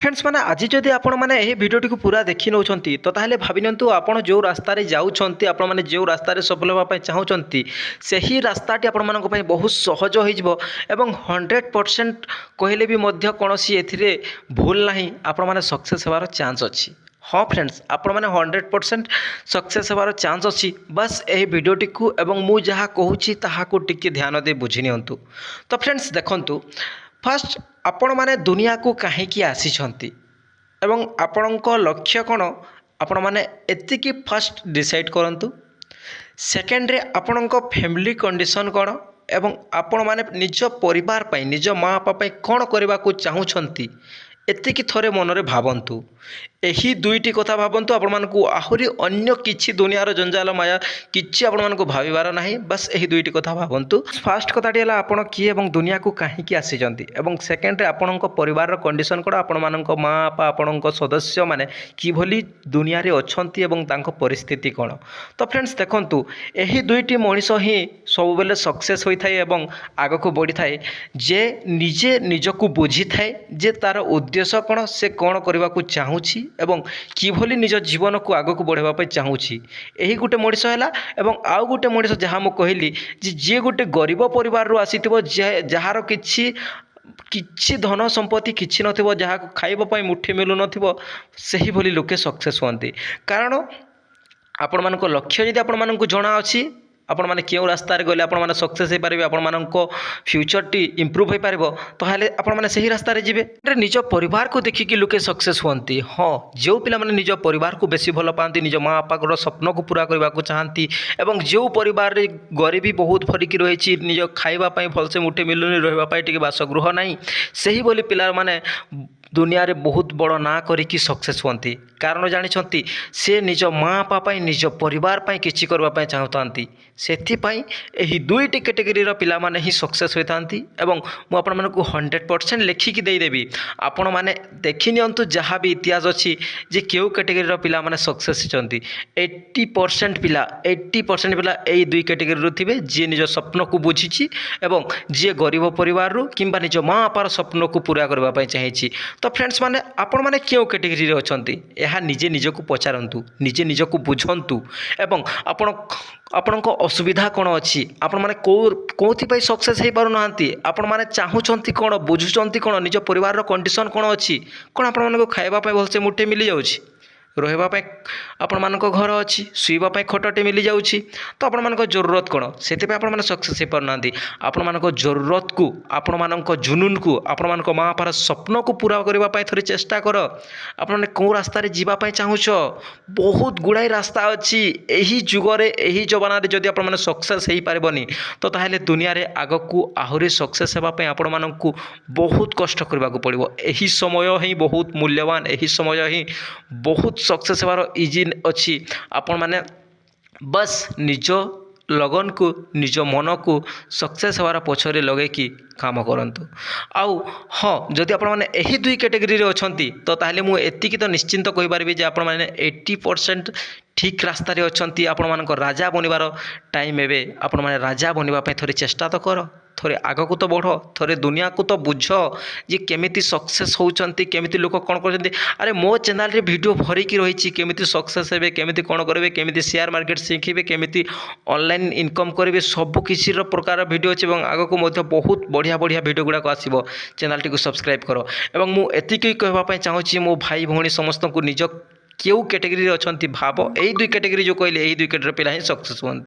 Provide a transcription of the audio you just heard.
Friends मैंने आज जदि आपण मैंने यही भिडियोटी को पूरा देखी नौ तो ताहले भावी नियंतु आपण जो रास्तार जाऊँच आपण मैंने जो रास्तार सफल होगा चाहूँगी से ही रास्ताटी आपण मानक बहुत सहज हो 100% कहले भी कौन सी ए भूल ना आपण मैंने सक्सेस होवार चांस अच्छी। हाँ फ्रेंड्स आपण मैंने 100% सक्सेस होवार चांस अच्छी। बस यही भिडियोटी को एवं मु जहाँ कहूँ ताहाको टिके ध्यान दे बुझी नियंतु। तो फ्रेंड्स देखंतु फास्ट आपण माने दुनिया को कहीं आसी एवं आपणक लक्ष्य कौन आपण माने एतिकी फास्ट डिसाइड करंतु। सेकेंड रे आपणक फैमिली कंडीशन कौन एवं आपण माने निज परिवार पई निज माँ बापा पई कौन करबा को चाहूछंती एतिकी थोड़े मनरे भावंतु। यही दुईटी कथा भावंतु आपण मानकु आहुरी अन्य किछि दुनियार जंजाल माया किछि आपण मानकु भाविबार नाही। बस यही दुईटी कथा भावंतु। फर्स्ट कथाटी हला आपण किए एवं दुनिया को काहीकि आसीचंती एवं सेकेंड रे आपणक परिवार कंडीशन कोड आपण मानक माँ बापा आपणक सदस्य माने किभली दुनिया रे अछंती एवं तांको परिस्थिति कोन। तो फ्रेंड्स देखंतु यही दुईटी मनीष ही सब बेले सक्सेस होई थाए एवं आगो को बढ़ी थाए जे निजे निजको बुझी थाए जे तार उद्देश्य कौन से कौन करने को चाहूँगी एवं किभली निज जीवन को आगक बढ़ावाई चाहूँगी। यही गोटे मनीष है एवं आउ गोटे मनीष जहाँ मुझे कहली जी गोटे गरीब परिवार आसी जार किछि धन संपत्ति किछि नथिबो जहाँ खाइबा पई मुठे मिलु नथिबो सही भली लोके सक्सेस होती। कारण आपण मानको लक्ष्य यदि आपण मानको जଣା अछि आपण माने केउ रास्ता रे गले आपण माने सक्सेस हे पारिबे आपण मानको फ्यूचर टी इंप्रूव हे पारिबो ताहले आपण माने सही रास्ता रे जिबे। निज परिवार को देखि कि लोके सक्सेस होंती। हाँ जो पिला माने निज परिवार को बेसी भल पाती निज माँ बापा स्वप्न को पूरा करने को चाहती एवं जो परिवार रे गरीबी बहुत भरिकी रही निज खाइबा पई भलसे मुठे मिलुनी रहबा पई टिके बासगृह नाही सही बोली पिला माने दुनिया रे बहुत बड़ ना करिकी सक्सेस होती। कारण जानी से निज माँ बापा निज परिवार पाई किछि करबा पई चाहतांती सेथिपाई एही दुईटी कैटेगरी पिला माने ही सक्सेस होइतांती। एवं मु आपण मानकु 100% लेखिकी देदेवी आपण माने देखि नियंतु जहाँ भी इतिहास अच्छी जे केउ कैटेगरी पिला माने सक्सेस होचंती 80% पिला यही दुई कैटेगरी थिबे जी निज स्वप्न को बुझीची एवं जी गरीब परिवार रु किंबा निज माँ बापार स्वप्न को पूरा करबा पई चाहिछि। तो फ्रेंड्स माने आपण माने केउ कैटेगरी रे अछंती यह निजे निजको पचारंतु निजे निजको बुझंतु एवं आपणक असुविधा कौन अच्छी आपण माने कौन सक्सेस हो पार ना आपण माने चाहूँगी कौन बुझुंट कौन निज परिवार कंडीशन कौन अच्छी कौन आपण मानक खाइबा भलसे मुठे मिल जाऊँगी रही आपण मानक घर अच्छी शुवाई खटटे मिल जाऊँगी। तो आपण मानक जरूरत कौन से आपण मैंने सक्सेस हो पारना आपण मानक जरूरत को आपण मानक जुनून को आपण मानक माँ बापार स्वप्न को पूरा करने थोड़े चेष्टा कर आपने कौ रास्तार जावाई चाहूँच बहुत गुड़ाई रास्ता अच्छी यही जुगरे यही जमाना जदि आप सक्सेस हो पारबनी तो ताहले दुनिया रे आगक आहरी सक्सेस होगापी आपण मानक बहुत कष्ट करने को पड़ो। यही समय ही बहुत मूल्यवान यही समय ही बहुत सक्सेस होवार इजी अच्छी। आपण माने बस निज लगन को निज मन को सक्सेस होवार पछरे लगे कि काम करंतु। आउ हाँ जदि आपण माने एही दुई कैटेगरी रे अछंती तो ताहले मु एतिकी तो निश्चिंत कहि पारबी जे आपण माने 80% ठीक रास्ता रे अछंती। आपण मानक राजा बनिबार टाइम एबे आपण माने राजा बनिबा पई थोड़े चेष्टा तो कर थोड़े आगक तो बढ़ थोड़े दुनिया को तो बुझ जे केमिति सक्सेस होउचंती केमिति लोक कौन करचंती। अरे मो चैनल रे वीडियो भरिकी रही केमिति सक्सेस हेबे केमिति कौन करेंगे केमिति शेयर मार्केट शिखिबे केमिति ऑनलाइन इनकम करेंगे सब किसी प्रकार वीडियो अच्छे आगक मध्य बहुत बढ़िया बढ़िया वीडियो गुड़ाक आसो चैनल टी सब्सक्राइब कर। एवं मु एतिकी कहवाई चाहूँगी मो भाई भौणी समस्त को निज केउ कैटेगरी अच्छा भाव यही दुई कैटेगरी जो कहले यही दुई कैटेगरी पिला ही सक्सेस होती।